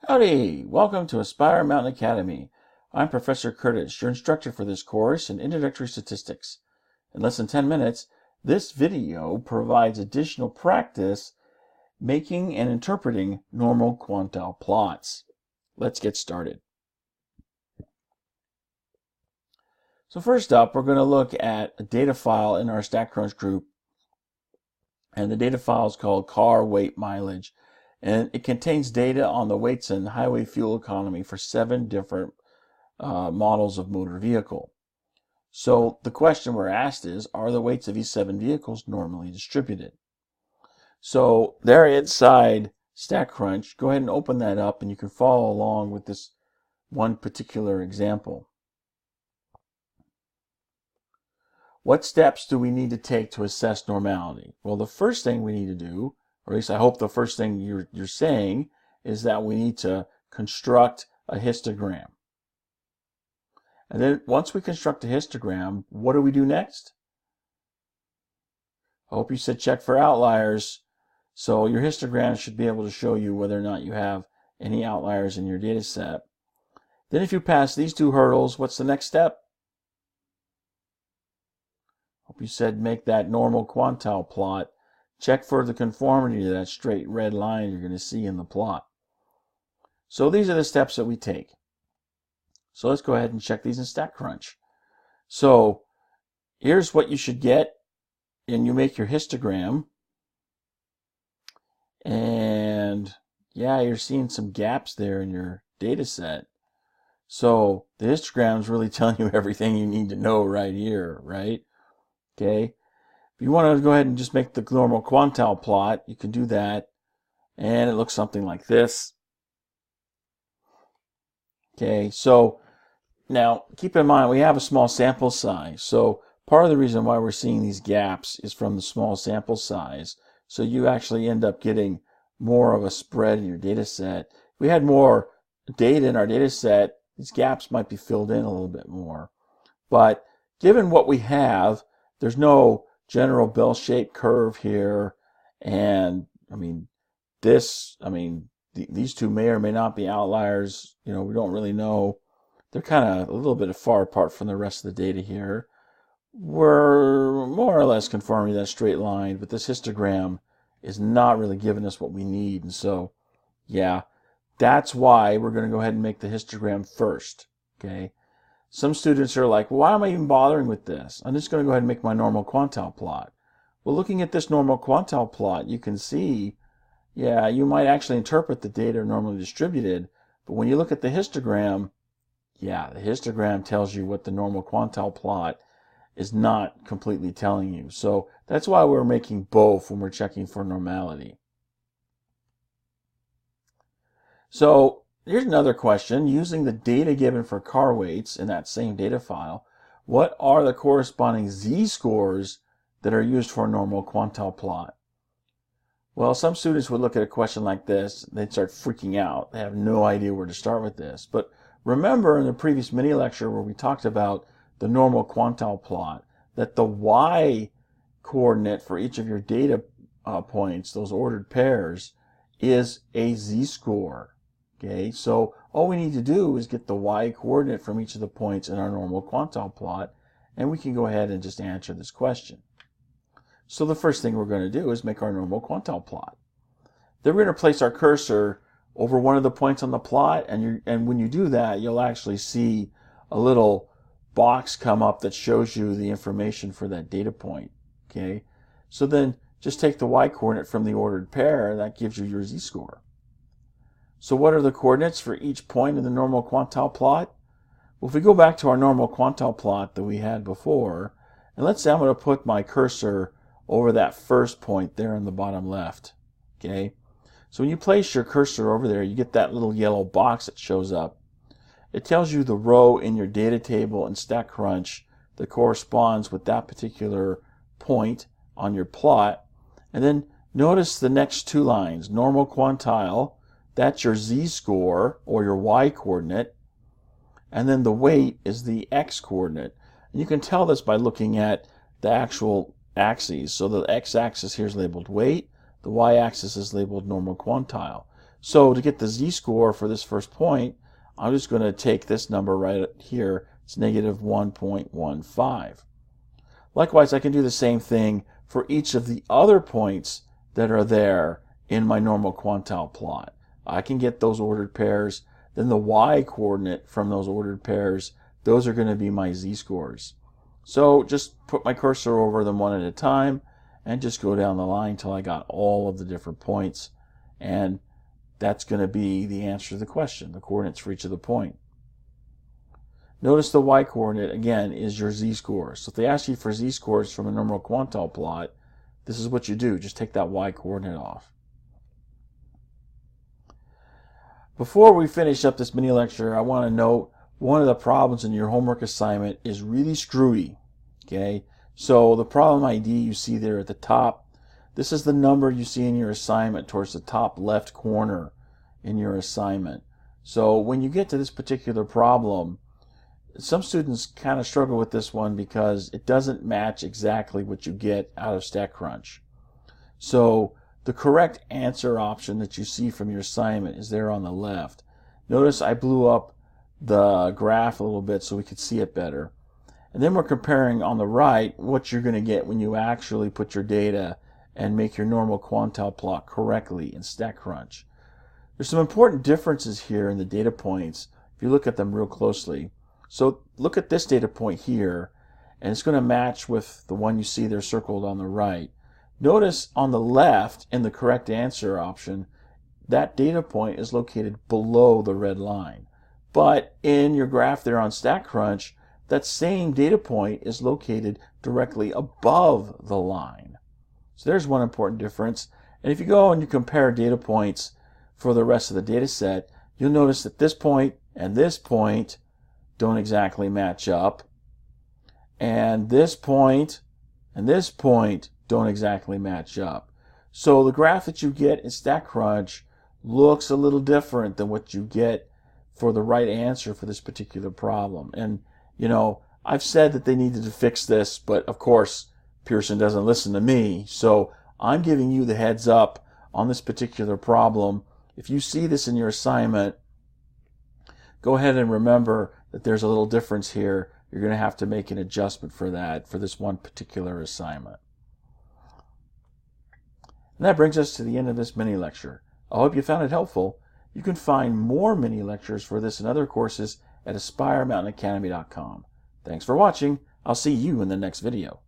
Howdy! Welcome to Aspire Mountain Academy. I'm Professor Curtis, your instructor for this course in Introductory Statistics. In less than 10 minutes, this video provides additional practice making and interpreting normal quantile plots. Let's get started. So first up, we're going to look at a data file in our StatCrunch group. And the data file is called car weight mileage. And it contains data on the weights and highway fuel economy for 7 different models of motor vehicle. So the question we're asked is, are the weights of these 7 vehicles normally distributed? So there inside StatCrunch, go ahead and open that up and you can follow along with this one particular example. What steps do we need to take to assess normality? Well, the first thing we need to do, or at least I hope the first thing you're saying, is that we need to construct a histogram. And then once we construct a histogram, what do we do next? I hope you said check for outliers. So your histogram should be able to show you whether or not you have any outliers in your data set. Then if you pass these 2 hurdles, what's the next step? Hope you said make that normal quantile plot. Check for the conformity to that straight red line you're going to see in the plot. So these are the steps that we take. So let's go ahead and check these in StatCrunch. So here's what you should get, and you make your histogram. And yeah, you're seeing some gaps there in your data set. So the histogram is really telling you everything you need to know right here, right? Okay. If you want to go ahead and just make the normal quantile plot, you can do that. And it looks something like this. Okay, so now keep in mind we have a small sample size. So part of the reason why we're seeing these gaps is from the small sample size. So you actually end up getting more of a spread in your data set. If we had more data in our data set, these gaps might be filled in a little bit more. But given what we have, there's no general bell-shaped curve here. And these 2 may or may not be outliers. We don't really know. They're kind of a little bit far apart from the rest of the data here. We're more or less conforming to that straight line, but this histogram is not really giving us what we need. And so, yeah, that's why we're going to go ahead and make the histogram first. Okay. Some students are like, well, why am I even bothering with this? I'm just going to go ahead and make my normal quantile plot. Well, looking at this normal quantile plot, you can see, yeah, you might actually interpret the data normally distributed, but when you look at the histogram, yeah, the histogram tells you what the normal quantile plot is not completely telling you. So that's why we're making both when we're checking for normality. So here's another question. Using the data given for car weights in that same data file, what are the corresponding z-scores that are used for a normal quantile plot? Well, some students would look at a question like this, they'd start freaking out. They have no idea where to start with this. But remember in the previous mini lecture where we talked about the normal quantile plot, that the y coordinate for each of your data points, those ordered pairs, is a z-score. Okay, so all we need to do is get the y coordinate from each of the points in our normal quantile plot, and we can go ahead and just answer this question. So the first thing we're going to do is make our normal quantile plot. Then we're going to place our cursor over one of the points on the plot, and when you do that, you'll actually see a little box come up that shows you the information for that data point. Okay, so then just take the y coordinate from the ordered pair, and that gives you your z-score. So what are the coordinates for each point in the normal quantile plot? Well, if we go back to our normal quantile plot that we had before, and let's say I'm going to put my cursor over that first point there in the bottom left. Okay, so when you place your cursor over there, you get that little yellow box that shows up. It tells you the row in your data table in StatCrunch that corresponds with that particular point on your plot. And then notice the next 2 lines, normal quantile, that's your z-score or your y coordinate, and then the weight is the x coordinate. And you can tell this by looking at the actual axes. So the x-axis here is labeled weight, the y-axis is labeled normal quantile. So to get the z-score for this first point, I'm just going to take this number right here. It's negative 1.15. Likewise, I can do the same thing for each of the other points that are there in my normal quantile plot. I can get those ordered pairs, then the y-coordinate from those ordered pairs, those are going to be my z-scores. So just put my cursor over them one at a time and just go down the line until I got all of the different points, and that's going to be the answer to the question, the coordinates for each of the point. Notice the y-coordinate, again, is your z-score. So if they ask you for z-scores from a normal quantile plot, this is what you do. Just take that y-coordinate off. Before we finish up this mini lecture, I want to note one of the problems in your homework assignment is really screwy. Okay, so the problem ID you see there at the top, this is the number you see in your assignment towards the top left corner in your assignment. So when you get to this particular problem, some students kind of struggle with this one because it doesn't match exactly what you get out of StatCrunch. So the correct answer option that you see from your assignment is there on the left. Notice I blew up the graph a little bit so we could see it better. And then we're comparing on the right what you're going to get when you actually put your data and make your normal quantile plot correctly in StatCrunch. There's some important differences here in the data points if you look at them real closely. So look at this data point here, and it's going to match with the one you see there circled on the right. Notice on the left in the correct answer option, that data point is located below the red line. But in your graph there on StatCrunch, that same data point is located directly above the line. So there's one important difference. And if you go and you compare data points for the rest of the data set, you'll notice that this point and this point don't exactly match up. And this point and this point don't exactly match up. So the graph that you get in StatCrunch looks a little different than what you get for the right answer for this particular problem. And, you know, I've said that they needed to fix this, but of course, Pearson doesn't listen to me. So I'm giving you the heads up on this particular problem. If you see this in your assignment, go ahead and remember that there's a little difference here. You're going to have to make an adjustment for that for this one particular assignment. And that brings us to the end of this mini lecture. I hope you found it helpful. You can find more mini lectures for this and other courses at AspireMountainAcademy.com. Thanks for watching. I'll see you in the next video.